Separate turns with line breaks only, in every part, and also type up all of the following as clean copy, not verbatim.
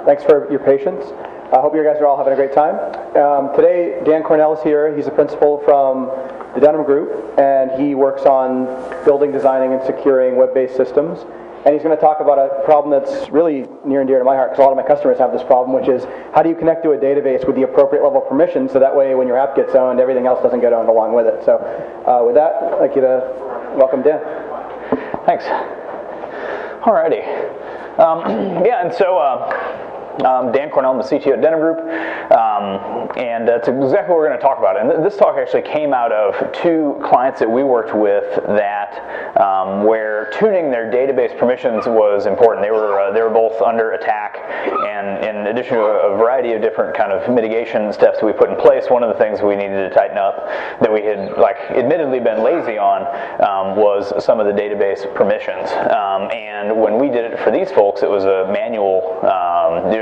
Thanks for your patience. I hope you guys are all having a great time. Today, Dan Cornell is here. He's a principal from the Denham Group, and he works on building, designing, and securing web-based systems. And he's going to talk about a problem that's really near and dear to my heart, because a lot of my customers have this problem, which is how do you connect to a database with the appropriate level of permission, so that way when your app gets owned, everything else doesn't get owned along with it. So with that, I'd like you to welcome Dan.
Thanks. Alrighty. Yeah, and so Dan Cornell, I'm the CTO at Denham Group, and that's exactly what we're going to talk about. And this talk actually came out of two clients that we worked with that where tuning their database permissions was important. They were both under attack, and in addition to a variety of different kind of mitigation steps that we put in place, one of the things we needed to tighten up that we had admittedly been lazy on was some of the database permissions. And when we did it for these folks, it was a manual,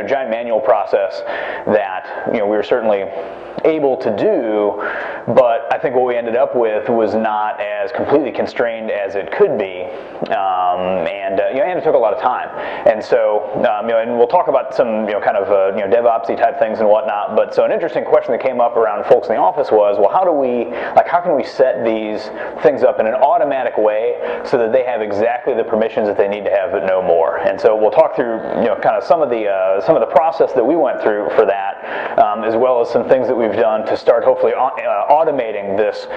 giant manual process that we were certainly able to do, but I think what we ended up with was not as completely constrained as it could be, and it took a lot of time. And so, and we'll talk about some kind of DevOpsy type things and whatnot. But so an interesting question that came up around folks in the office was, well, how can we set these things up in an automatic way so that they have exactly the permissions that they need to have, but no more? And so we'll talk through kind of some of the process that we went through for that, as well as some things that we've done to start hopefully automating this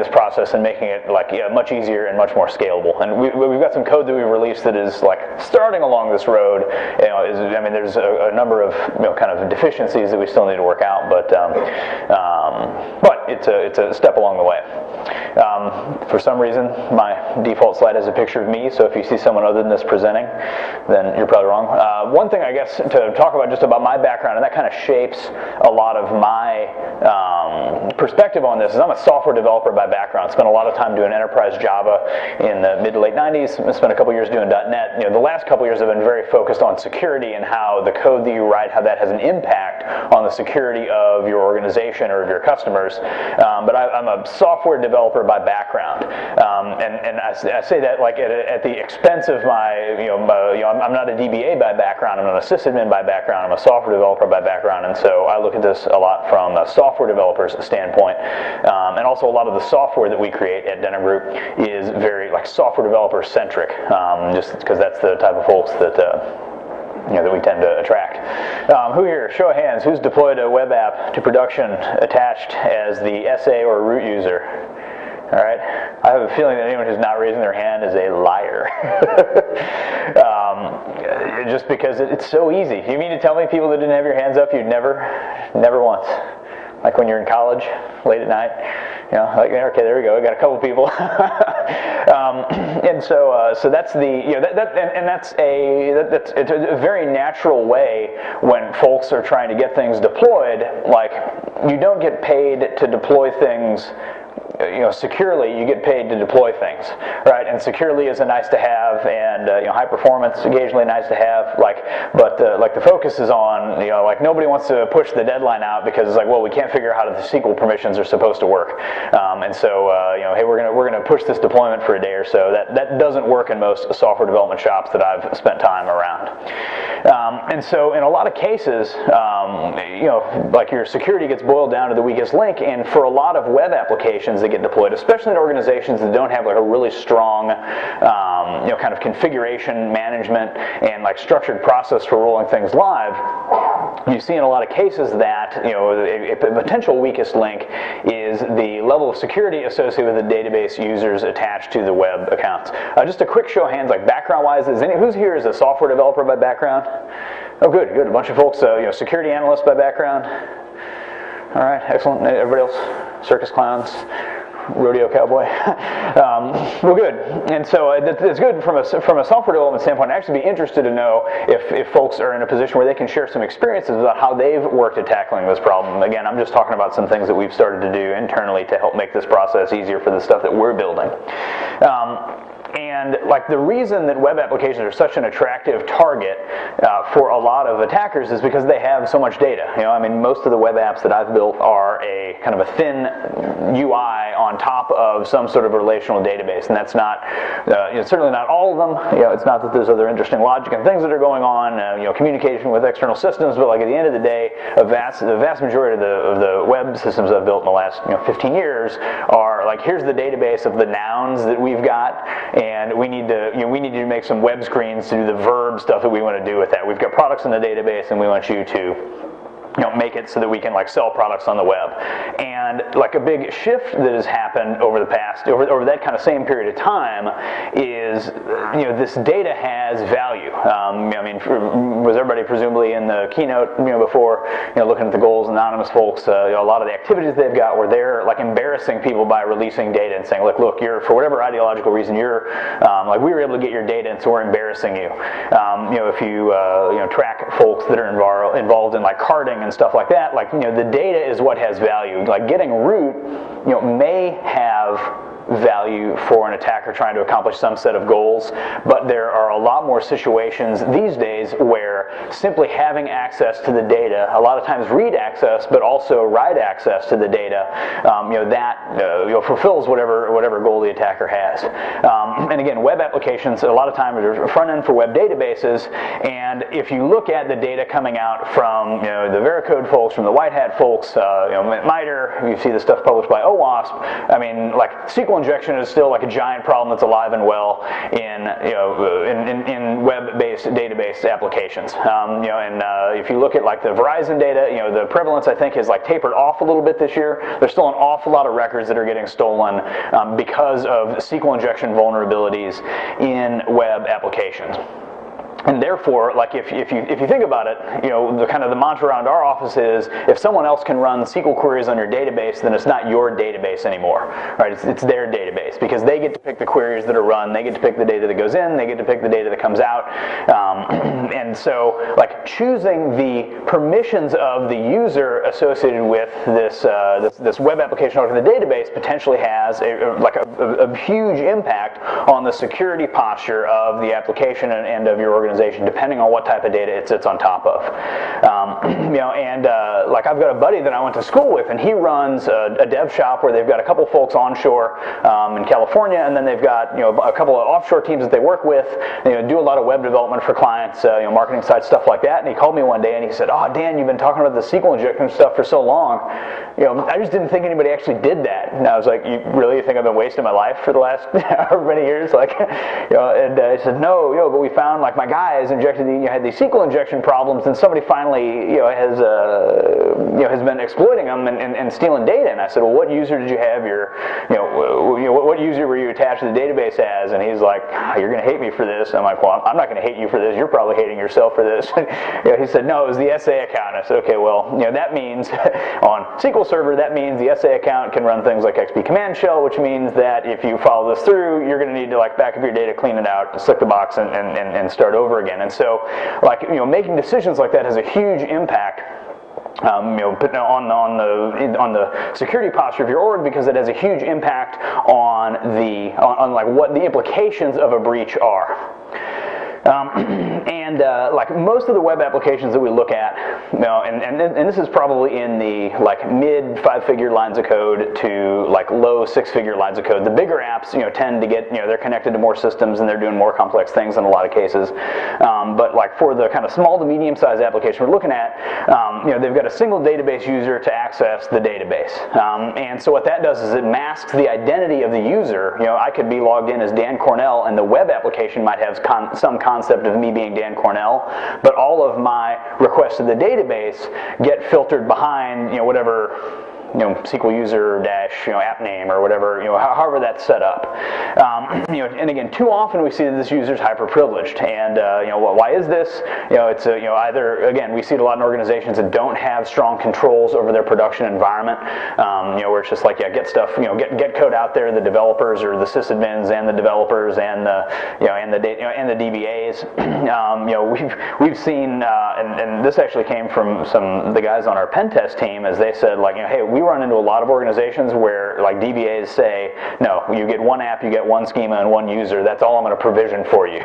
process and making it much easier and much more scalable. And we've got some code that we've released that is starting along this road. There's a number of kind of deficiencies that we still need to work out, but it's a step along the way. For some reason, my default slide has a picture of me, so if you see someone other than this presenting, then you're probably wrong. One thing, I guess, to talk about just about my background, and that kind of shapes a lot of my perspective on this, is I'm a software developer by background. Spent a lot of time doing enterprise Java in the mid to late 90s. Spent a couple years doing .NET. The last couple years I've been very focused on security and how the code that you write, how that has an impact on the security of your organization or of your customers. But I'm a software developer by background, and I say that at the expense of my, I'm not a DBA by background. I'm not a sysadmin by background. I'm a software developer by background, and so I look at this a lot from a software developer's standpoint, and also a lot of the software that we create at Denham Group is very software developer centric, just because that's the type of folks that that we tend to attract. Who here, show of hands, who's deployed a web app to production attached as the SA or root user? All right. I have a feeling that anyone who's not raising their hand is a liar. Just because it's so easy. You mean to tell me people that didn't have your hands up, you'd never once? Like when you're in college, late at night, okay, there we go. I got a couple people, and so that's it's a very natural way when folks are trying to get things deployed. You don't get paid to deploy things securely, you get paid to deploy things, right? And securely is a nice to have, and high performance occasionally nice to have. But the focus is on nobody wants to push the deadline out because it's well, we can't figure out how the SQL permissions are supposed to work, and so hey, we're gonna push this deployment for a day or so. That doesn't work in most software development shops that I've spent time around, and so in a lot of cases, your security gets boiled down to the weakest link, and for a lot of web applications that get deployed, especially in organizations that don't have a really strong kind of configuration management and structured process for rolling things live, you see in a lot of cases that a potential weakest link is the level of security associated with the database users attached to the web accounts. Just a quick show of hands, background wise, who's here is a software developer by background? Oh, good. A bunch of folks, security analysts by background. All right, excellent. Everybody else, circus clowns, rodeo cowboy. Well, good. And so it's good from a software development standpoint. I'd actually be interested to know if folks are in a position where they can share some experiences about how they've worked at tackling this problem. Again, I'm just talking about some things that we've started to do internally to help make this process easier for the stuff that we're building. And like the reason that web applications are such an attractive target for a lot of attackers is because they have so much data. I mean, most of the web apps that I've built are a kind of a thin UI on top of some sort of relational database, and that's not, certainly not all of them. It's not that there's other interesting logic and things that are going on, communication with external systems, but like at the end of the day, the vast majority of the web systems I've built in the last 15 years are like, here's the database of the nouns that we've got, and we need to make some web screens to do the verb stuff that we want to do with that. We've got products in the database, and we want you to make it so that we can like sell products on the web. And like a big shift that has happened over the past, over that kind of same period of time is, this data has value. I mean, was everybody presumably in the keynote, before, looking at the goals, anonymous folks, a lot of the activities they've got where they're like embarrassing people by releasing data and saying, look, you're, for whatever ideological reason, you're, like we were able to get your data and so we're embarrassing you. If you, track folks that are involved in like carding and stuff like that, like, the data is what has value. Like getting root, may have value for an attacker trying to accomplish some set of goals, but there are a lot more situations these days where simply having access to the data, a lot of times read access, but also write access to the data, fulfills whatever goal the attacker has. And again, web applications, a lot of times are front end for web databases, and if you look at the data coming out from the Veracode folks, from the White Hat folks, MITRE, you see the stuff published by OWASP. I mean, like SQL injection is still like a giant problem that's alive and well in web-based database applications. If you look at like the Verizon data, the prevalence I think has like tapered off a little bit this year. There's still an awful lot of records that are getting stolen because of SQL injection vulnerabilities in web applications. And therefore, like if you think about it, the mantra around our office is, if someone else can run SQL queries on your database, then it's not your database anymore, right? It's their database, because they get to pick the queries that are run, they get to pick the data that goes in, they get to pick the data that comes out, and so like choosing the permissions of the user associated with this web application over the database potentially has a huge impact on the security posture of the application and of your organization, depending on what type of data it sits on top of. Like I've got a buddy that I went to school with, and he runs a dev shop where they've got a couple folks onshore in California, and then they've got a couple of offshore teams that they work with. Do a lot of web development for clients, marketing sites, stuff like that. And he called me one day and he said, "Oh, Dan, you've been talking about the SQL injection stuff for so long. I just didn't think anybody actually did that." And I was like, "You really think I've been wasting my life for the last however many years?" Like, and he said, "No, but we found like my guys injected had these SQL injection problems, and somebody finally has been exploiting them and stealing data." And I said, "Well, what user did you have what user were you attached to the database as?" And he's like, "You're going to hate me for this." I'm like, "Well, I'm not going to hate you for this. You're probably hating yourself for this." He said, "No, it was the SA account." I said, "Okay, well, that means on SQL Server, that means the SA account can run things like XP command shell, which means that if you follow this through, you're going to need to like back up your data, clean it out, slick the box, and start over again." And so, like, making decisions like that has a huge impact on the security posture of your org, because it has a huge impact on like what the implications of a breach are. Like most of the web applications that we look at, and this is probably in the like mid 5-figure lines of code to like low 6-figure lines of code. The bigger apps, tend to get, they're connected to more systems and they're doing more complex things in a lot of cases. But like for the kind of small to medium-sized application we're looking at, they've got a single database user to access the database. And so what that does is it masks the identity of the user. I could be logged in as Dan Cornell, and the web application might have some concept of me being Dan Cornell, but all of my requests to the database get filtered behind, whatever SQL user dash app name or whatever, however that's set up. And again, too often we see that this user is hyper privileged, and why is this? It's either, again, we see it a lot in organizations that don't have strong controls over their production environment, where it's just like, get stuff, get code out there. The developers or the sysadmins and the developers and the DBAs. We've seen, and this actually came from the guys on our pen test team, as they said, like, hey, we run into a lot of organizations where like DBAs say, no, you get one app, you get one schema and one user, that's all I'm going to provision for you,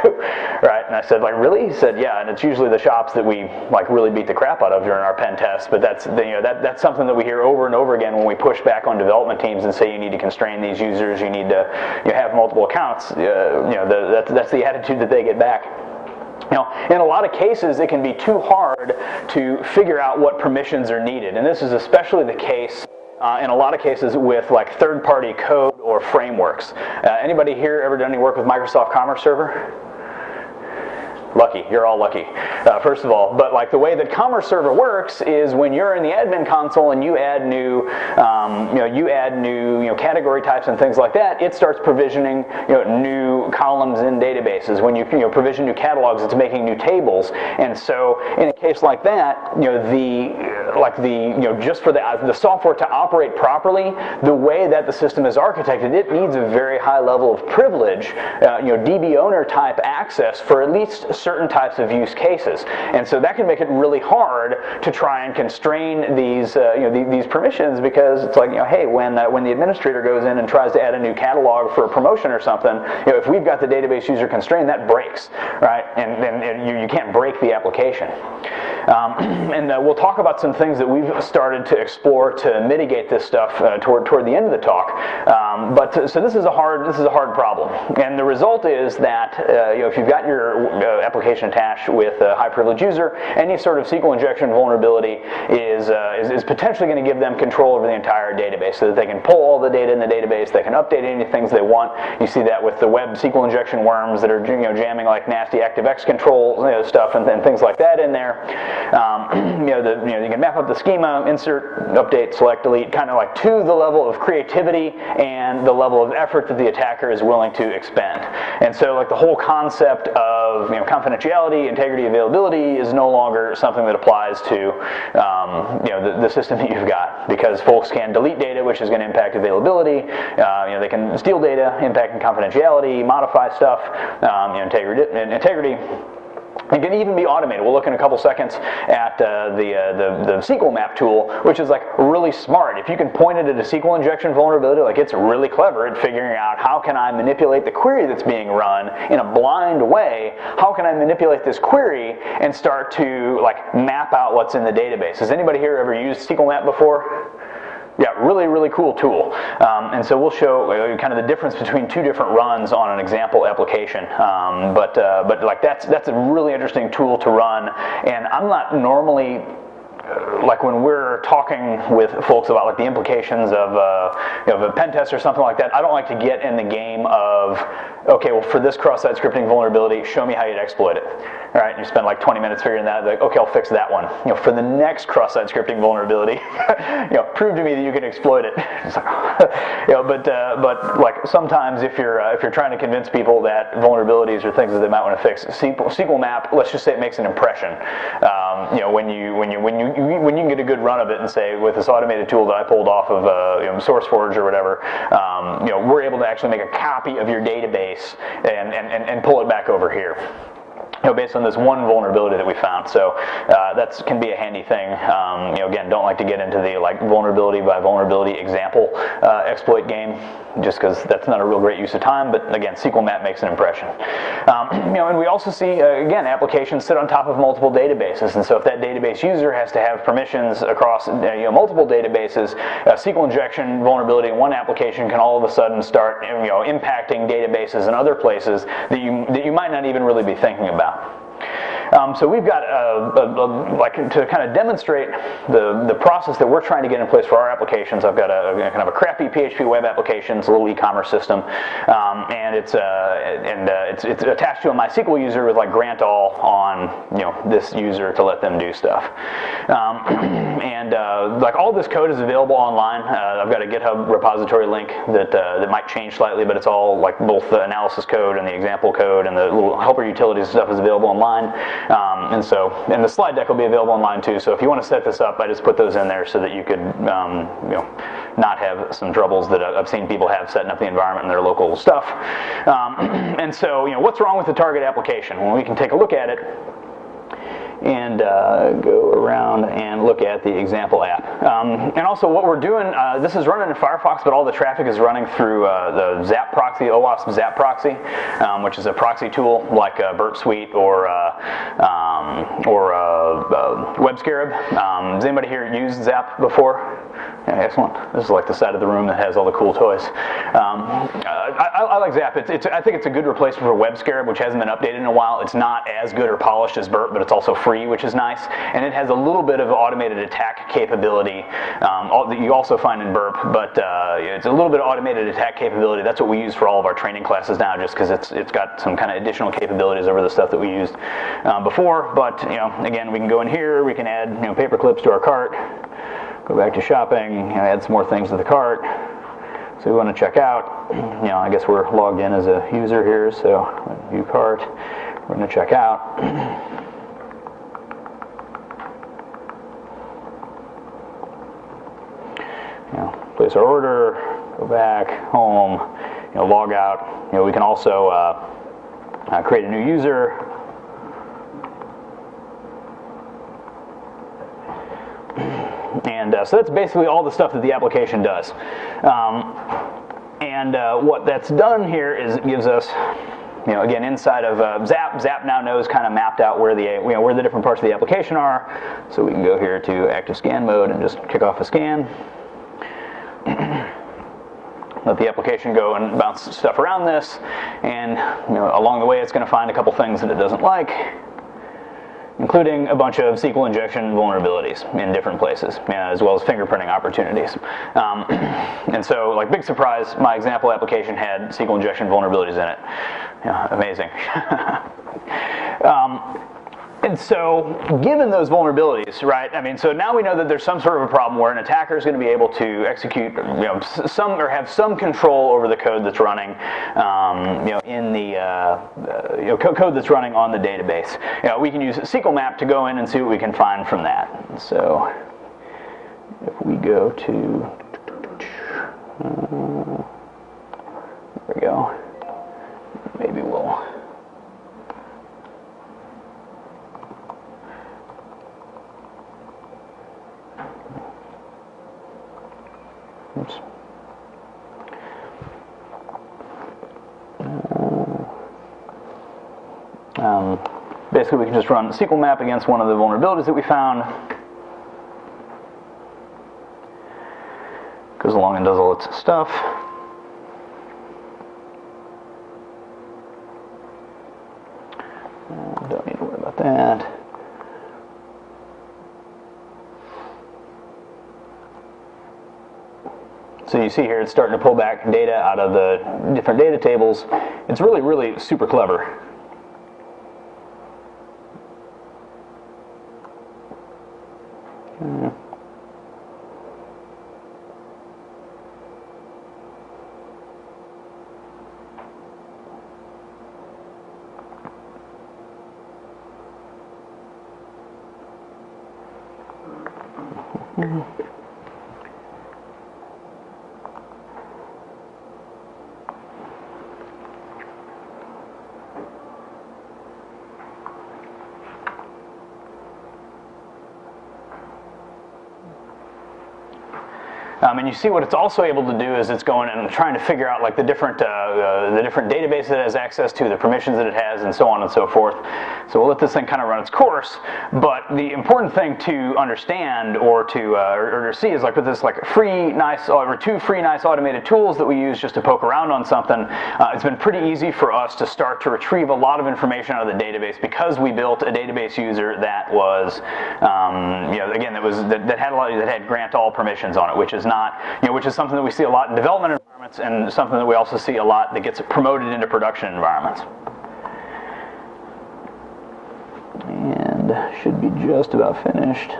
right? And I said, like, really? He said, yeah, and it's usually the shops that we like really beat the crap out of during our pen tests, but that's, that's something that we hear over and over again when we push back on development teams and say you need to constrain these users, you need to have multiple accounts. That's the attitude that they get back. In a lot of cases, it can be too hard to figure out what permissions are needed, and this is especially the case in a lot of cases with like third-party code or frameworks. Anybody here ever done any work with Microsoft Commerce Server? Lucky, you're all lucky, first of all. But like the way that Commerce Server works is when you're in the admin console and you add new, category types and things like that, it starts provisioning, new columns in databases. When you, provision new catalogs, it's making new tables. And so in a case like that, just for the software to operate properly, the way that the system is architected, it needs a very high level of privilege, DB owner type access for at least certain types of use cases, and so that can make it really hard to try and constrain these these permissions, because it's like, hey, when the administrator goes in and tries to add a new catalog for a promotion or something, if we've got the database user constrained, that breaks, right? And you can't break the application. And we'll talk about some things that we've started to explore to mitigate this stuff toward the end of the talk. So this is a hard problem, and the result is that if you've got your application attached with a high privilege user, any sort of SQL injection vulnerability is potentially going to give them control over the entire database, so that they can pull all the data in the database, they can update any things they want. You see that with the web SQL injection worms that are jamming like nasty ActiveX control stuff and things like that in there. You can map up the schema, insert, update, select, delete, kind of like to the level of creativity and the level of effort that the attacker is willing to expend. And so like the whole concept of confidentiality, integrity, availability is no longer something that applies to the system that you've got, because folks can delete data, which is going to impact availability. They can steal data, impacting confidentiality, modify stuff, integrity. It can even be automated. We'll look in a couple seconds at the SQL map tool, which is like really smart. If you can point it at a SQL injection vulnerability, like it's really clever at figuring out how can I manipulate the query that's being run in a blind way. How can I manipulate this query and start to like map out what's in the database? Has anybody here ever used SQL map before? Yeah, really, really cool tool. And so we'll show kind of the difference between two different runs on an example application. But like that's a really interesting tool to run. And I'm not normally like when we're talking with folks about like the implications of a pen test or something like that, I don't like to get in the game of, okay, well for this cross-site scripting vulnerability, show me how you'd exploit it. All right, and you spend like 20 minutes figuring that, like, okay, I'll fix that one. For the next cross-site scripting vulnerability, prove to me that you can exploit it. It's like, but like sometimes if you're trying to convince people that vulnerabilities are things that they might want to fix, SQL map, let's just say it makes an impression. When you can get a good run of it and say, with this automated tool that I pulled off of SourceForge or whatever, we're able to actually make a copy of your database and pull it back over here. Based on this one vulnerability that we found. So that can be a handy thing. Again, don't like to get into the like vulnerability by vulnerability example exploit game, just because that's not a real great use of time. But again, SQL map makes an impression. And we also see again applications sit on top of multiple databases, and so if that database user has to have permissions across multiple databases, SQL injection vulnerability in one application can all of a sudden start impacting databases in other places that you might not even really be thinking about. So we've got like to kind of demonstrate the process that we're trying to get in place for our applications. I've got a kind of a crappy PHP web application. It's a little e-commerce system, and it's attached to a MySQL user with like grant all on this user to let them do stuff. Like all this code is available online. I've got a GitHub repository link that might change slightly, but it's all like both the analysis code and the example code and the little helper utilities stuff is available online. And the slide deck will be available online too. So if you want to set this up, I just put those in there so that you could, not have some troubles that I've seen people have setting up the environment in their local stuff. And so, what's wrong with the target application? Well, we can take a look at it. and go around and look at the example app. And also what we're doing, this is running in Firefox, but all the traffic is running through the Zap proxy, OWASP Zap proxy, which is a proxy tool like Burp Suite or WebScarab. Has anybody here used Zap before? Yeah, excellent. This is like the side of the room that has all the cool toys. I like Zap. I think it's a good replacement for WebScarab, which hasn't been updated in a while. It's not as good or polished as Burp, but it's also free, which is nice. And it has a little bit of automated attack capability that you also find in Burp, but it's a little bit of automated attack capability. That's what we use for all of our training classes now, just because it's got some kind of additional capabilities over the stuff that we used before. But again, we can go in here. We can add paper clips to our cart. Go back to shopping, add some more things to the cart. So we want to check out. I guess we're logged in as a user here, so view cart. We're going to check out. Place our order, go back, home, log out. We can also create a new user. And so that's basically all the stuff that the application does. What that's done here is it gives us, again, inside of Zap now knows kind of mapped out where the different parts of the application are. So we can go here to active scan mode and just kick off a scan. Let the application go and bounce stuff around this, and along the way it's going to find a couple things that it doesn't like, including a bunch of SQL injection vulnerabilities in different places, as well as fingerprinting opportunities. And so, like, big surprise, my example application had SQL injection vulnerabilities in it. Amazing. And so, given those vulnerabilities, right? So now we know that there's some sort of a problem where an attacker is going to be able to execute, have some control over the code that's running, in the code that's running on the database. We can use SQL map to go in and see what we can find from that. So, if we go to, there we go. Maybe we'll. Oops. Basically, we can just run SQL map against one of the vulnerabilities that we found. Goes along and does all its stuff. Don't need to worry about that. So you see here it's starting to pull back data out of the different data tables. It's really, really super clever. And you see what it's also able to do is it's going and trying to figure out like the different databases it has access to, the permissions that it has, and so on and so forth. So we'll let this thing kind of run its course. But the important thing to understand or to see is like with this like two free nice automated tools that we use just to poke around on something. It's been pretty easy for us to start to retrieve a lot of information out of the database because we built a database user that was again that had grant all permissions on it, which is not which is something that we see a lot in development environments and something that we also see a lot that gets promoted into production environments. And should be just about finished.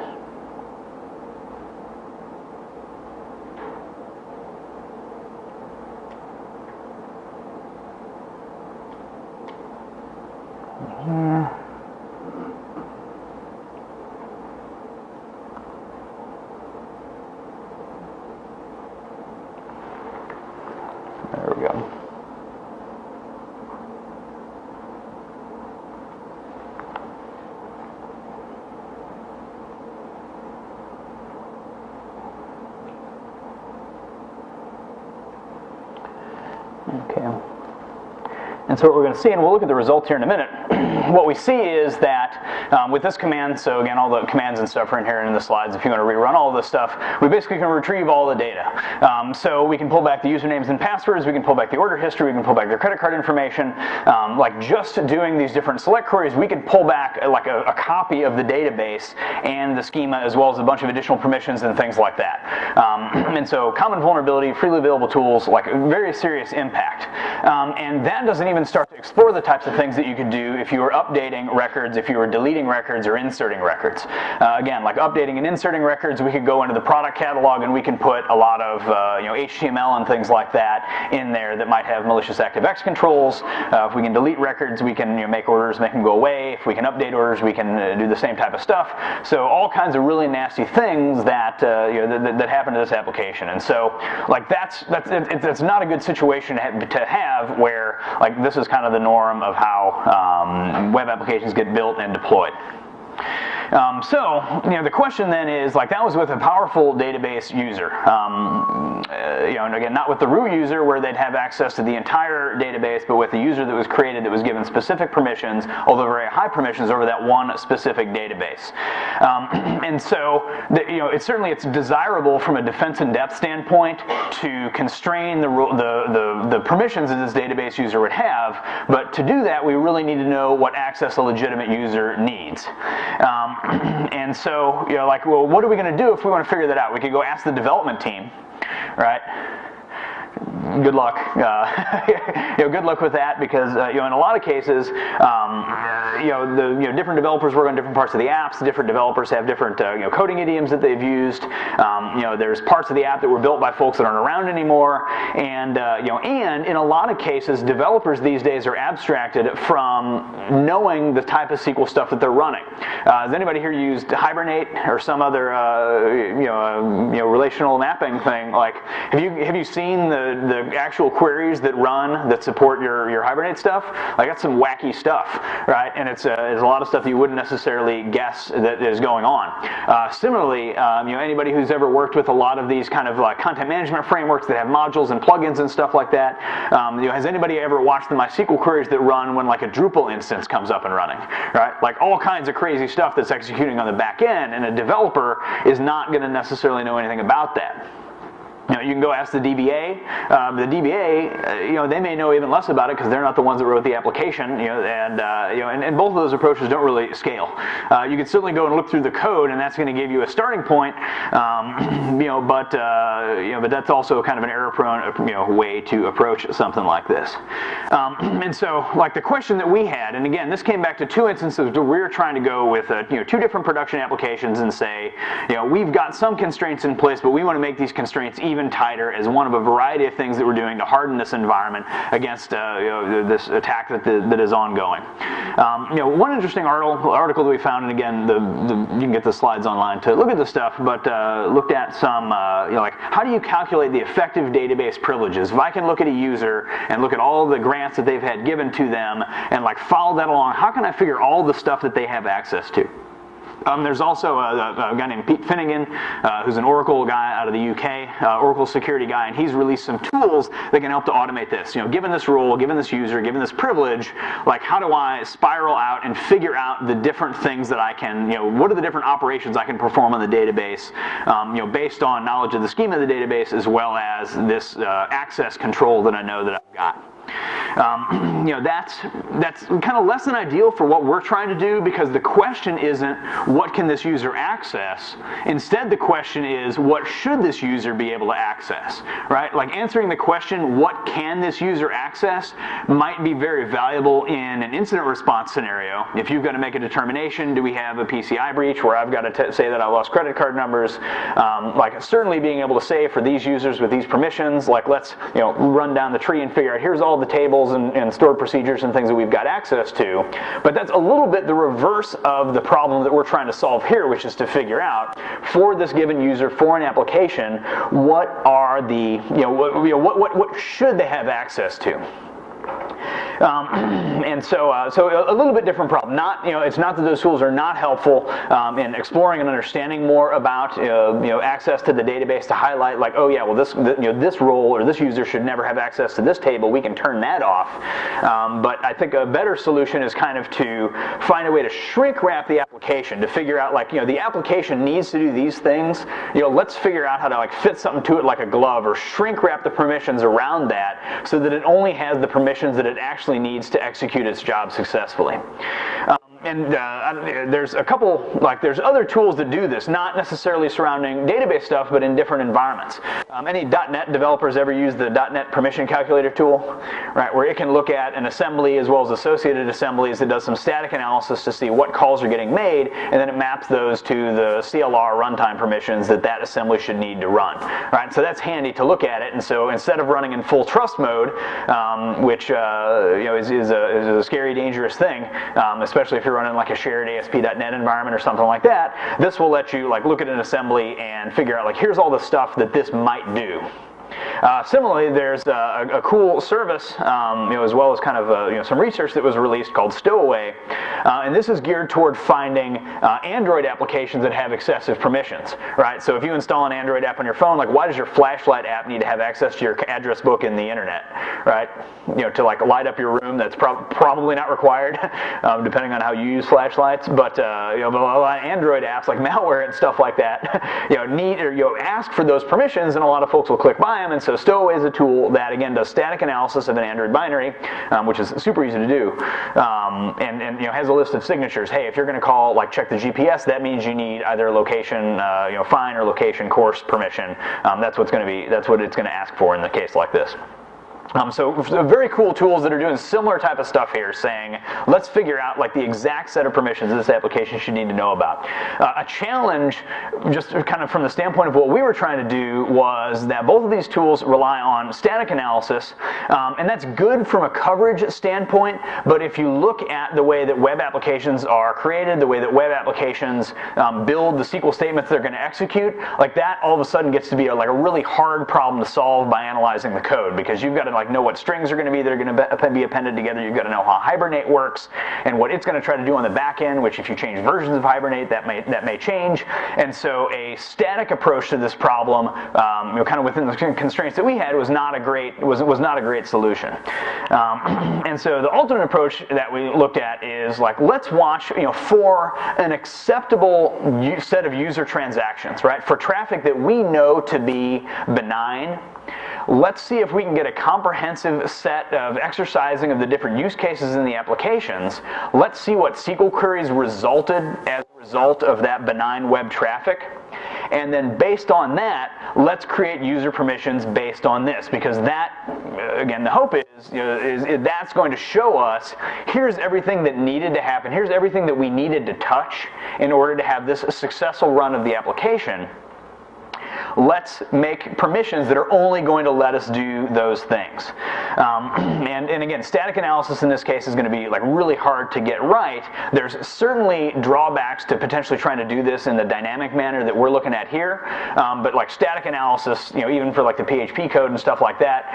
There we go. Okay. And so what we're going to see, and we'll look at the results here in a minute, what we see is that with this command, so again, all the commands and stuff are inherent in the slides. If you want to rerun all of this stuff, we basically can retrieve all the data. So we can pull back the usernames and passwords, we can pull back the order history, we can pull back their credit card information. Like just doing these different select queries, we can pull back like a copy of the database and the schema, as well as a bunch of additional permissions and things like that. And so common vulnerability, freely available tools, like very serious impact. And that doesn't even start to explore the types of things that you could do if you were updating records, if you were deleting records or inserting records. Again, like updating and inserting records, we could go into the product catalog and we can put a lot of HTML and things like that in there that might have malicious ActiveX controls. If we can delete records, we can make orders, make them go away. If we can update orders, we can do the same type of stuff. So all kinds of really nasty things that that happen to this application. And so like that's not a good situation to have where like this is kind of the norm of how web applications get built and deployed. So the question then is, like, that was with a powerful database user. And again, not with the root user where they'd have access to the entire database, but with the user that was created that was given specific permissions, although very high permissions, over that one specific database. And so, it's desirable from a defense in depth standpoint to constrain the permissions that this database user would have, but to do that, we really need to know what access a legitimate user needs. And so, well, what are we going to do if we want to figure that out? We could go ask the development team, right? Good luck. Good luck with that, because in a lot of cases, different developers work on different parts of the apps. Different developers have different coding idioms that they've used. There's parts of the app that were built by folks that aren't around anymore, and and in a lot of cases, developers these days are abstracted from knowing the type of SQL stuff that they're running. Has anybody here used Hibernate or some other relational mapping thing? Like, have you seen the actual queries that run that support your Hibernate stuff? Like, that's some wacky stuff, right? And it's a lot of stuff that you wouldn't necessarily guess that is going on. Similarly, anybody who's ever worked with a lot of these kind of like content management frameworks that have modules and plugins and stuff like that, has anybody ever watched the MySQL queries that run when like a Drupal instance comes up and running, right? Like all kinds of crazy stuff that's executing on the back end, and a developer is not going to necessarily know anything about that. You can go ask the DBA. The DBA, they may know even less about it because they're not the ones that wrote the application. And both of those approaches don't really scale. You can certainly go and look through the code, and that's going to give you a starting point. But that's also kind of an error-prone, way to approach something like this. And so, like the question that we had, and again, this came back to two instances where we were trying to go with two different production applications and say, we've got some constraints in place, but we want to make these constraints even tighter as one of a variety of things that we're doing to harden this environment against this attack that is ongoing. One interesting article that we found, and again, you can get the slides online to look at this stuff, but looked at some, like how do you calculate the effective database privileges? If I can look at a user and look at all the grants that they've had given to them and like follow that along, how can I figure all the stuff that they have access to? There's also a guy named Pete Finnegan, who's an Oracle guy out of the UK, Oracle security guy, and he's released some tools that can help to automate this. Given this role, given this user, given this privilege, like how do I spiral out and figure out the different things that I can, what are the different operations I can perform on the database, based on knowledge of the schema of the database as well as this access control that I know that I've got. That's kind of less than ideal for what we're trying to do, because the question isn't what can this user access. Instead, the question is what should this user be able to access, right? Like answering the question what can this user access might be very valuable in an incident response scenario. If you've got to make a determination, do we have a PCI breach where I've got to say that I lost credit card numbers, like certainly being able to say for these users with these permissions, like let's run down the tree and figure out here's all the tables and stored procedures and things that we've got access to. But that's a little bit the reverse of the problem that we're trying to solve here, which is to figure out for this given user, for an application, what are the, what should they have access to? And so, so a little bit different problem. Not, it's not that those tools are not helpful in exploring and understanding more about, access to the database to highlight, like, oh yeah, well this role or this user should never have access to this table. We can turn that off. But I think a better solution is kind of to find a way to shrink wrap the application, to figure out, like, the application needs to do these things. Let's figure out how to, like, fit something to it like a glove, or shrink wrap the permissions around that so that it only has the permissions that it actually needs to execute its job successfully. And there's a couple, there's other tools that do this, not necessarily surrounding database stuff, but in different environments. Any .NET developers ever use the .NET permission calculator tool, right, where it can look at an assembly as well as associated assemblies. It does some static analysis to see what calls are getting made, and then it maps those to the CLR runtime permissions that that assembly should need to run. Right, so that's handy to look at it. And so instead of running in full trust mode, which is a scary, dangerous thing, especially if you're running like a shared ASP.NET environment or something like that, this will let you, like, look at an assembly and figure out, like, here's all the stuff that this might do. Similarly, there's a cool service, as well as kind of some research that was released called Stowaway, and this is geared toward finding Android applications that have excessive permissions. Right. So if you install an Android app on your phone, like, why does your flashlight app need to have access to your address book in the internet? Right. To, like, light up your room, that's probably not required, depending on how you use flashlights. But a lot of Android apps, like malware and stuff like that, need or ask for those permissions, and a lot of folks will click by them. And so Stowaway is a tool that, again, does static analysis of an Android binary, which is super easy to do, and has a list of signatures. Hey, if you're going to call, like, check the GPS, that means you need either location fine or location coarse permission. That's what it's going to ask for in the case like this. So very cool tools that are doing similar type of stuff here, saying, let's figure out, like, the exact set of permissions this application should need to know about. A challenge, just kind of from the standpoint of what we were trying to do, was that both of these tools rely on static analysis, and that's good from a coverage standpoint, but if you look at the way that web applications are created, the way that web applications build the SQL statements they're going to execute, like, that all of a sudden gets to be a really hard problem to solve by analyzing the code, because you've got to, like, know what strings are going to be that are going to be appended together. You've got to know how Hibernate works and what it's going to try to do on the back end, which, if you change versions of Hibernate, that may change. And so a static approach to this problem, kind of within the constraints that we had, was not a great solution. And so the alternate approach that we looked at is, like, let's watch for an acceptable set of user transactions, right? For traffic that we know to be benign, let's see if we can get a comprehensive set of exercising of the different use cases in the applications. Let's see what SQL queries resulted as a result of that benign web traffic. And then based on that, let's create user permissions based on this, because that, again, the hope is that's going to show us, here's everything that needed to happen, here's everything that we needed to touch in order to have this successful run of the application. Let's make permissions that are only going to let us do those things. And again, static analysis in this case is going to be, like, really hard to get right. There's certainly drawbacks to potentially trying to do this in the dynamic manner that we're looking at here. But, like, static analysis, even for, like, the PHP code and stuff like that,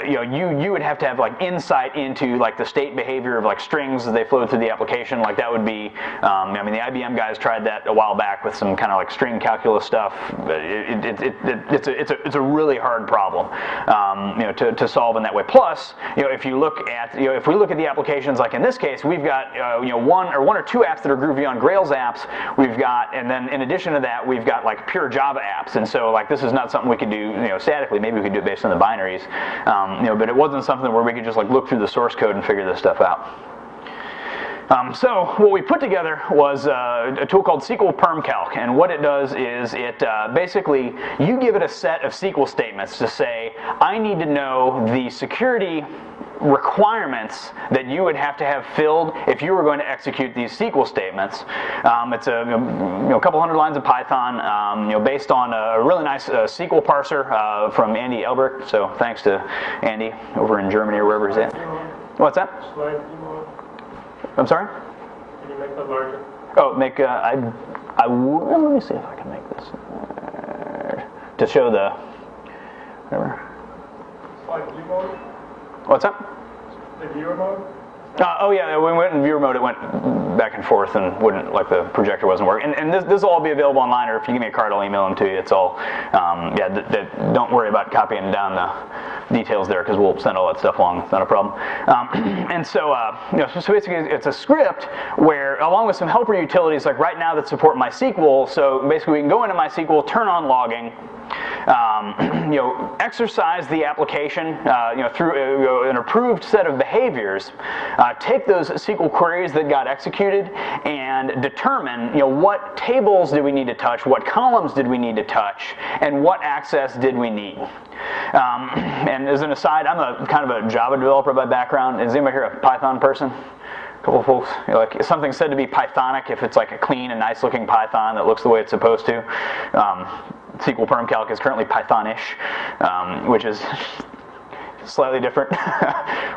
you would have to have, like, insight into, like, the state behavior of, like, strings as they flow through the application. Like, that would be, the IBM guys tried that a while back with some kind of, like, string calculus stuff. It's a really hard problem, to solve in that way. Plus, if you look at, if we look at the applications, like in this case, we've got one or two apps that are Groovy on Grails apps. We've got, and then in addition to that, we've got, like, pure Java apps. And so, like, this is not something we could do statically. Maybe we could do it based on the binaries, but it wasn't something where we could just, like, look through the source code and figure this stuff out. So what we put together was a tool called SQL PermCalc, and what it does is it basically, you give it a set of SQL statements to say, I need to know the security requirements that you would have to have filled if you were going to execute these SQL statements. It's a couple hundred lines of Python, based on a really nice SQL parser from Andy Elbrick. So thanks to Andy over in Germany or wherever he's at. What's that? I'm sorry?
Can you make that larger?
Oh, let me see if I can make this to show the whatever.
Slide view mode?
What's that?
The viewer mode?
Oh yeah, when we went in viewer mode, it went back and forth and wouldn't, like the projector wasn't working. And this will all be available online, or if you give me a card, I'll email them to you. It's all, don't worry about copying down the details there, because we'll send all that stuff along. It's not a problem. And so, so basically, it's a script where, along with some helper utilities, like right now that support MySQL. So basically, we can go into MySQL, turn on logging. Exercise the application, through an approved set of behaviors, take those SQL queries that got executed and determine, what tables did we need to touch, what columns did we need to touch, and what access did we need. And as an aside, I'm a kind of a Java developer by background. Is anybody here a Python person? A couple of folks, like something's said to be Pythonic if it's like a clean and nice looking Python that looks the way it's supposed to. SQL Perm Calc is currently Python-ish, which is slightly different.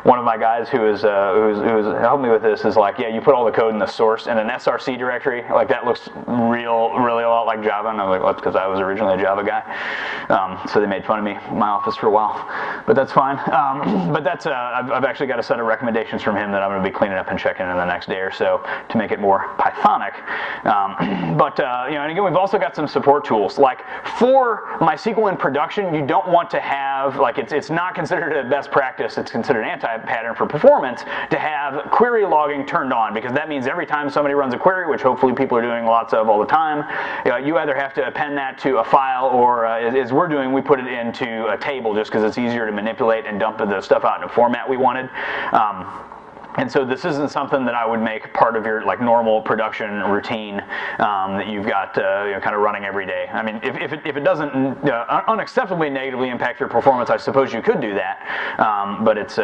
One of my guys who's helped me with this is like, yeah, you put all the code in the source in an SRC directory, like that looks really a lot like Java. And I'm like, well, that's because I was originally a Java guy. So they made fun of me in my office for a while, but that's fine. But that's I've actually got a set of recommendations from him that I'm going to be cleaning up and checking in the next day or so to make it more Pythonic. And again, we've also got some support tools. Like for MySQL in production, you don't want to have, like, it's not considered a best practice, it's considered an anti-pattern for performance to have query logging turned on, because that means every time somebody runs a query, which hopefully people are doing lots of all the time, you either have to append that to a file, or as we're doing, we put it into a table just because it's easier to manipulate and dump the stuff out in a format we wanted. And so this isn't something that I would make part of your like normal production routine that you've got kind of running every day. I mean, if it doesn't unacceptably negatively impact your performance, I suppose you could do that. But it's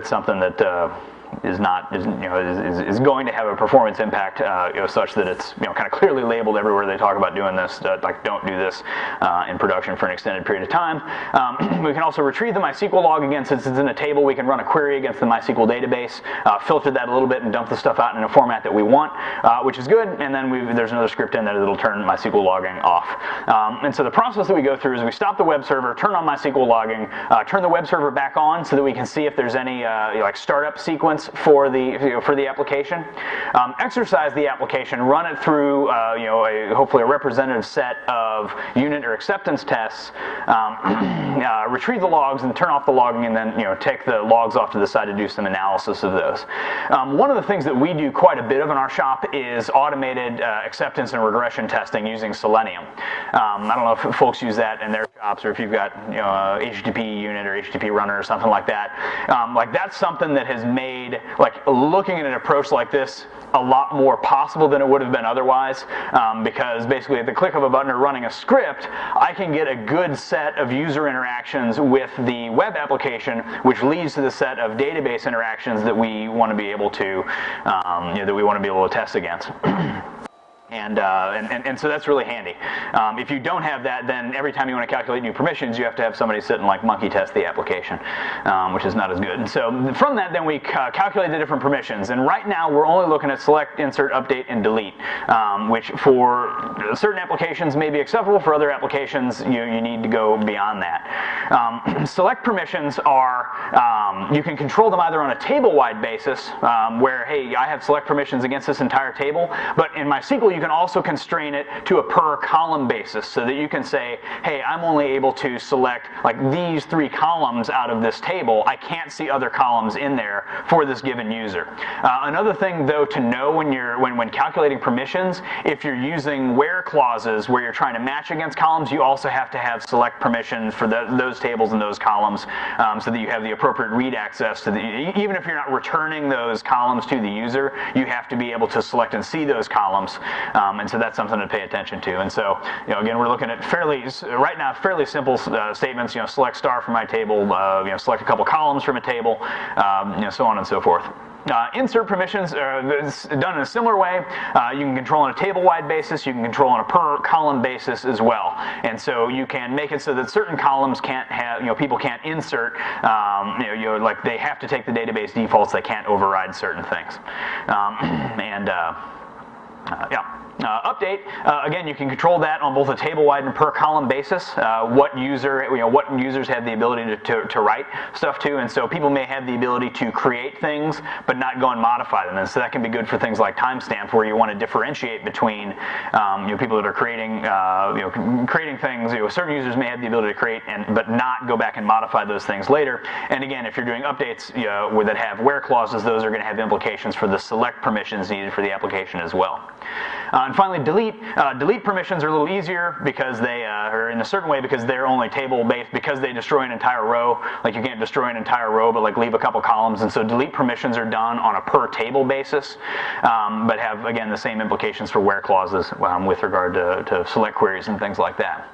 something that is going to have a performance impact such that it's kind of clearly labeled everywhere they talk about doing this, like don't do this in production for an extended period of time. We can also retrieve the MySQL log again. Since it's in a table, we can run a query against the MySQL database, filter that a little bit and dump the stuff out in a format that we want, which is good. And then there's another script in there that'll turn MySQL logging off. And so the process that we go through is we stop the web server, turn on MySQL logging, turn the web server back on so that we can see if there's any like startup sequence for the application, exercise the application, run it through hopefully a representative set of unit or acceptance tests, retrieve the logs and turn off the logging, and then take the logs off to the side to do some analysis of those. One of the things that we do quite a bit of in our shop is automated acceptance and regression testing using Selenium. I don't know if folks use that in their shops, or if you've got HTTP unit or HTTP runner or something like that. Like that's something that has made looking at an approach like this a lot more possible than it would have been otherwise, because basically at the click of a button or running a script, I can get a good set of user interactions with the web application, which leads to the set of database interactions that we want to be able to test against. And so that's really handy. If you don't have that, then every time you want to calculate new permissions, you have to have somebody sit and monkey test the application, which is not as good. And so from that, then we calculate the different permissions. And right now, we're only looking at select, insert, update, and delete, which for certain applications may be acceptable. For other applications, you need to go beyond that. Select permissions are, you can control them either on a table-wide basis, where, hey, I have select permissions against this entire table, but in MySQL, you can also constrain it to a per column basis, so that you can say, hey, I'm only able to select these 3 columns out of this table. I can't see other columns in there for this given user. Another thing though to know when calculating permissions, if you're using where clauses where you're trying to match against columns, you also have to have select permissions for those tables and those columns, so that you have the appropriate read access to even if you're not returning those columns to the user, you have to be able to select and see those columns. And so that's something to pay attention to. And so, again, we're looking at right now, fairly simple statements. Select star from my table. Select a couple columns from a table. So on and so forth. Insert permissions are done in a similar way. You can control on a table-wide basis. You can control on a per-column basis as well. And so you can make it so that certain columns can't have, people can't insert. They have to take the database defaults. They can't override certain things. Yeah. update, again, you can control that on both a table-wide and per column basis. What users have the ability to write stuff to, and so people may have the ability to create things, but not go and modify them. And so that can be good for things like timestamps, where you want to differentiate between people that are creating creating things. Certain users may have the ability to create but not go back and modify those things later. And again, if you're doing updates that have where clauses, those are going to have implications for the select permissions needed for the application as well. And finally, delete. Delete permissions are a little easier because they are in a certain way because they're only table-based, because they destroy an entire row. Like you can't destroy an entire row, but like leave a couple columns. And so delete permissions are done on a per table basis, but have, again, the same implications for where clauses with regard to select queries and things like that.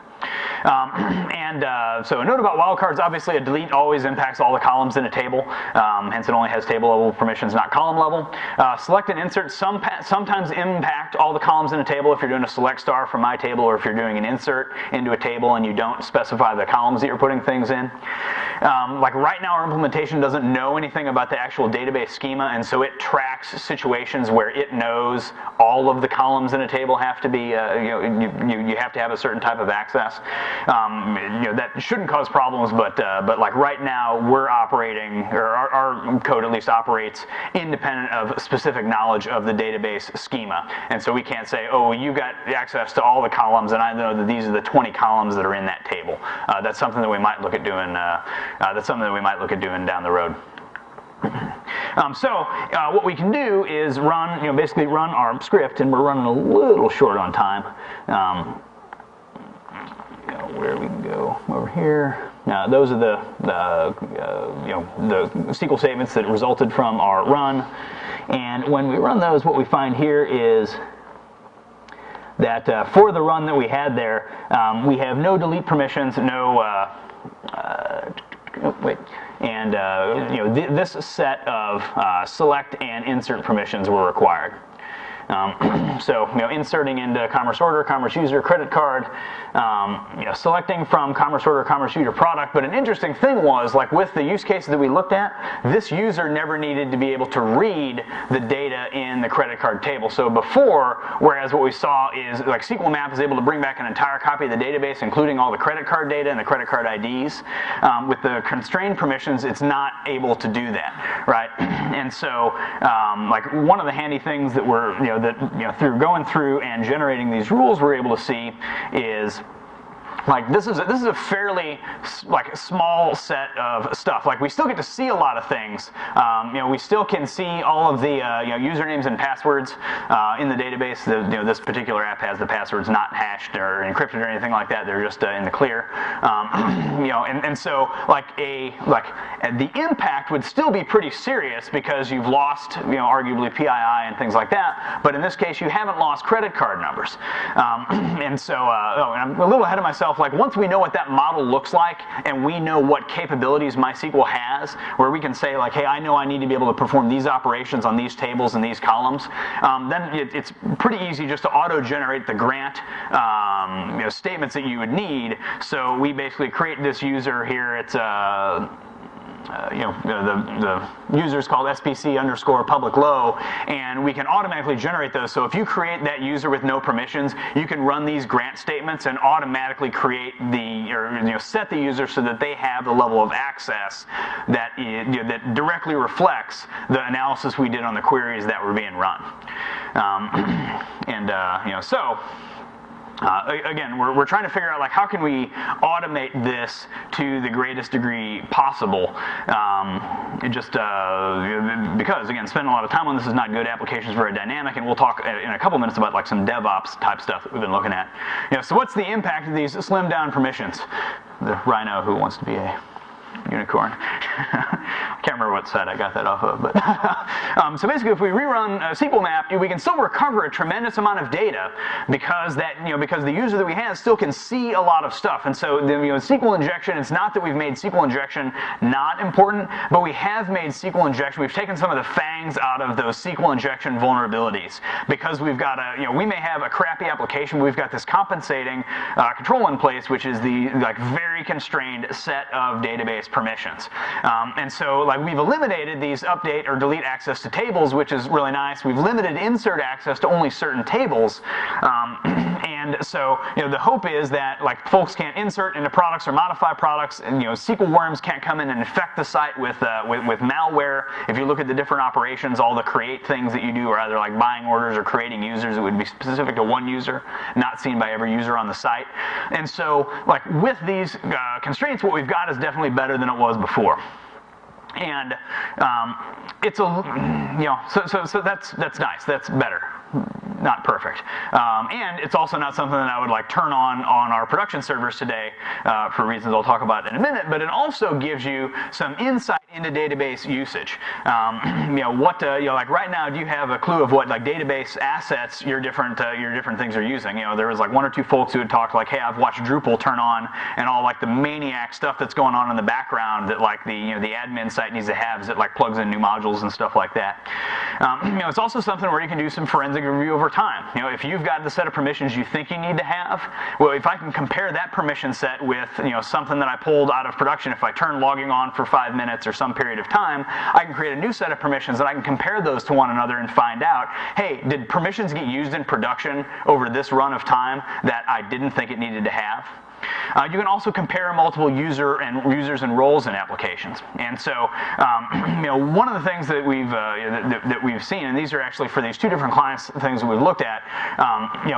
So a note about wildcards: obviously a delete always impacts all the columns in a table, hence it only has table level permissions, not column level. Select and insert sometimes impact all the columns in a table if you're doing a select star from my table, or if you're doing an insert into a table and you don't specify the columns that you're putting things in. Like right now, our implementation doesn't know anything about the actual database schema, and so it tracks situations where it knows all of the columns in a table have to be, you have to have a certain type of access. That shouldn't cause problems, but like right now, we're operating, or our code at least operates independent of specific knowledge of the database schema, and so we can't say, oh, you got access to all the columns, and I know that these are the 20 columns that are in that table. That's something that we might look at doing. Down the road. What we can do is basically run our script, and we're running a little short on time. Where we can go over here. Those are the SQL statements that resulted from our run, and when we run those, what we find here is that for the run that we had there, we have no delete permissions, this set of select and insert permissions were required. Inserting into commerce order, commerce user, credit card, selecting from commerce order, commerce user, product. But an interesting thing was, like with the use cases that we looked at, this user never needed to be able to read the data in the credit card table. So before, whereas what we saw is like SQL Map is able to bring back an entire copy of the database, including all the credit card data and the credit card IDs. With the constrained permissions, it's not able to do that, right? And so, like one of the handy things that through going through and generating these rules, we're able to see is, like, this is a fairly small set of stuff. Like, we still get to see a lot of things. We still can see all of the usernames and passwords in the database. This particular app has the passwords not hashed or encrypted or anything like that. They're just in the clear. So the impact would still be pretty serious because you've lost arguably PII and things like that. But in this case, you haven't lost credit card numbers. And I'm a little ahead of myself. Like, once we know what that model looks like and we know what capabilities MySQL has, where we can say, like, hey, I know I need to be able to perform these operations on these tables and these columns, then it's pretty easy just to auto-generate the grant statements that you would need. So we basically create this user here. It's the user is called SPC_public low, and we can automatically generate those. So if you create that user with no permissions, you can run these grant statements and automatically create set the user so that they have the level of access that that directly reflects the analysis we did on the queries that were being run. Again, we're trying to figure out, like, how can we automate this to the greatest degree possible. Because, again, spending a lot of time on this is not good. Applications are very dynamic, and we'll talk in a couple minutes about like some DevOps type stuff that we've been looking at. So what's the impact of these slimmed down permissions? The rhino who wants to be a unicorn. I can't remember what site I got that off of, but so basically, if we rerun SQL Map, we can still recover a tremendous amount of data because because the user that we have still can see a lot of stuff. And so SQL injection, it's not that we've made SQL injection not important, but we have made SQL injection. We've taken some of the fangs out of those SQL injection vulnerabilities because we've got we may have a crappy application, but we've got this compensating control in place, which is the very constrained set of database permissions. And so like we've eliminated these update or delete access to tables, which is really nice. We've limited insert access to only certain tables. And so, the hope is that like folks can't insert into products or modify products, and SQL worms can't come in and infect the site with malware. If you look at the different operations, all the create things that you do are either like buying orders or creating users. It would be specific to one user, not seen by every user on the site. And so, like with these constraints, what we've got is definitely better than it was before. And it's a so that's nice. That's better. Not perfect. And it's also not something that I would like turn on our production servers today for reasons I'll talk about in a minute, but it also gives you some insight into database usage. Like right now, do you have a clue of what like database assets your different things are using? There was like one or two folks who had talked like, hey, I've watched Drupal turn on and all like the maniac stuff that's going on in the background that like the admin site needs to have as it like plugs in new modules and stuff like that. It's also something where you can do some forensic review over time. If you've got the set of permissions you think you need to have, well, if I can compare that permission set with something that I pulled out of production, if I turn logging on for 5 minutes or some period of time, I can create a new set of permissions and I can compare those to one another and find out, hey, did permissions get used in production over this run of time that I didn't think it needed to have? You can also compare multiple users and roles in applications, and so one of the things that we've seen, and these are actually for these two different clients things that we've looked at.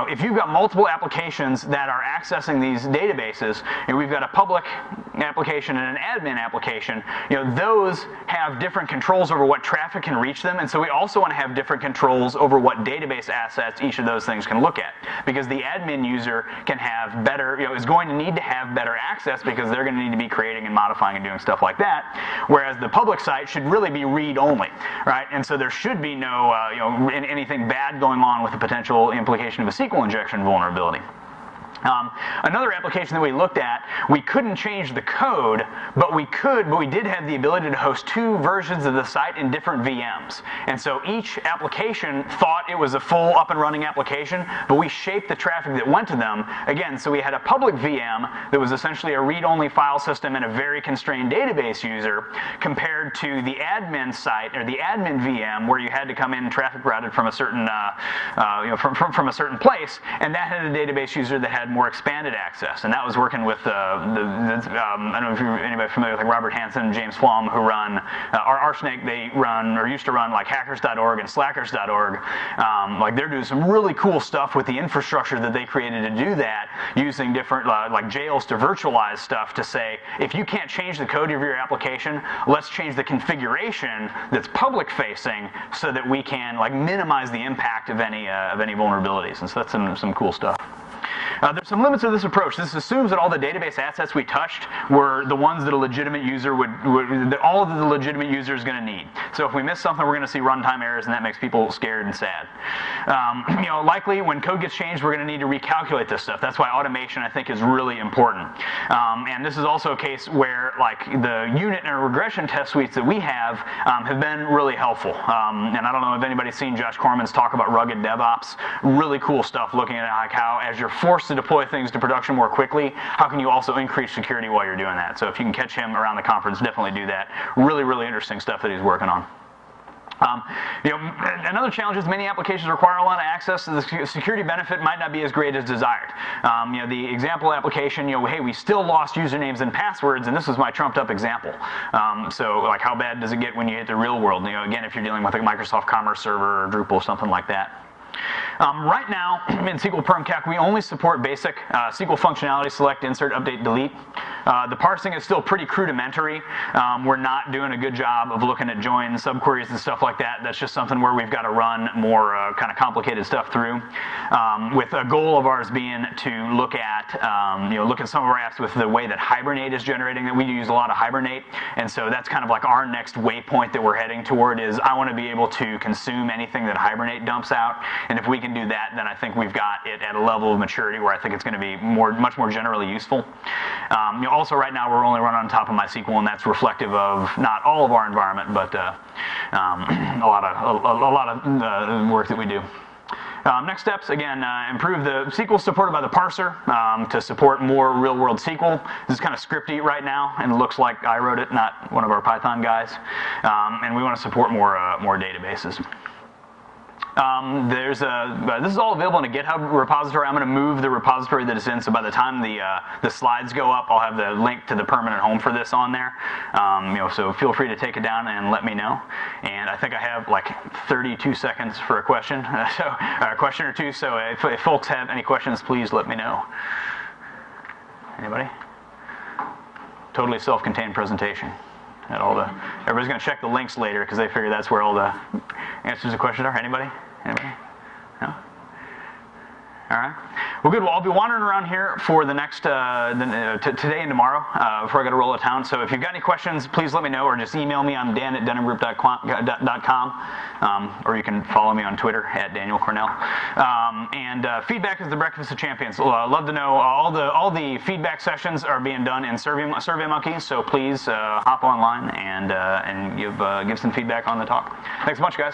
If you've got multiple applications that are accessing these databases, and we've got a public application and an admin application, those have different controls over what traffic can reach them, and so we also want to have different controls over what database assets each of those things can look at, because the admin user can have better, is going to need to have better access because they're going to need to be creating and modifying and doing stuff like that, whereas the public site should really be read only, right? And so there should be no anything bad going on with the potential implication of a SQL injection vulnerability. Another application that we looked at, we couldn't change the code, but we did have the ability to host two versions of the site in different VMs. And so each application thought it was a full up and running application, but we shaped the traffic that went to them. Again, so we had a public VM that was essentially a read-only file system and a very constrained database user, compared to the admin site, or the admin VM, where you had to come in traffic routed from a certain from a certain place, and that had a database user that had more expanded access, and that was working with I don't know if you're anybody familiar with like Robert Hansen and James Flom, who run Arsnake. They run or used to run like hackers.org and slackers.org. Like they're doing some really cool stuff with the infrastructure that they created to do that, using different like jails to virtualize stuff to say, if you can't change the code of your application, let's change the configuration that's public facing so that we can like minimize the impact of any vulnerabilities. And so that's some cool stuff. There's some limits to this approach. This assumes that all the database assets we touched were the ones that a legitimate user that all of the legitimate user is going to need. So if we miss something, we're going to see runtime errors, and that makes people scared and sad. Likely when code gets changed, we're going to need to recalculate this stuff. That's why automation, I think, is really important. And this is also a case where like the unit and regression test suites that we have been really helpful. And I don't know if anybody's seen Josh Corman's talk about rugged DevOps. Really cool stuff, looking at like how as you're forced to deploy things to production more quickly, how can you also increase security while you're doing that? So if you can catch him around the conference, definitely do that. Really, really interesting stuff that he's working on. Another challenge is many applications require a lot of access, so the security benefit might not be as great as desired. The example application, hey, we still lost usernames and passwords, and this is my trumped up example. So like how bad does it get when you hit the real world? Again, if you're dealing with a Microsoft Commerce Server or Drupal, something like that. Right now, in SQL Perm Calc, we only support basic SQL functionality, select, insert, update, delete. The parsing is still pretty rudimentary. We're not doing a good job of looking at joins, subqueries, and stuff like that. That's just something where we've got to run more kind of complicated stuff through. With a goal of ours being to look at some of our apps with the way that Hibernate is generating. That we use a lot of Hibernate, and so that's kind of like our next waypoint that we're heading toward. Is I want to be able to consume anything that Hibernate dumps out. And if we can do that, then I think we've got it at a level of maturity where I think it's going to be much more generally useful. Also, right now we're only running on top of MySQL, and that's reflective of not all of our environment, but a lot of work that we do. Next steps, again, improve the SQL supported by the parser to support more real-world SQL. This is kind of scripty right now, and it looks like I wrote it, not one of our Python guys. And we want to support more databases. This is all available in a GitHub repository. I'm going to move the repository that it's in, so by the time the slides go up, I'll have the link to the permanent home for this on there. So feel free to take it down and let me know. And I think I have like 32 seconds for a question, a question or two. So if folks have any questions, please let me know. Anybody? Totally self-contained presentation. Everybody's going to check the links later because they figure that's where all the answers to questions are. Anybody? Anybody? No? All right. Well, good. Well, I'll be wandering around here for the next today and tomorrow before I got to roll to town. So if you've got any questions, please let me know, or just email me. I'm dan@denimgroup.com, or you can follow me on Twitter @DanielCornell. Feedback is the breakfast of champions. Love to know. All the feedback sessions are being done in SurveyMonkey. So please hop online and give some feedback on the talk. Thanks a bunch, guys.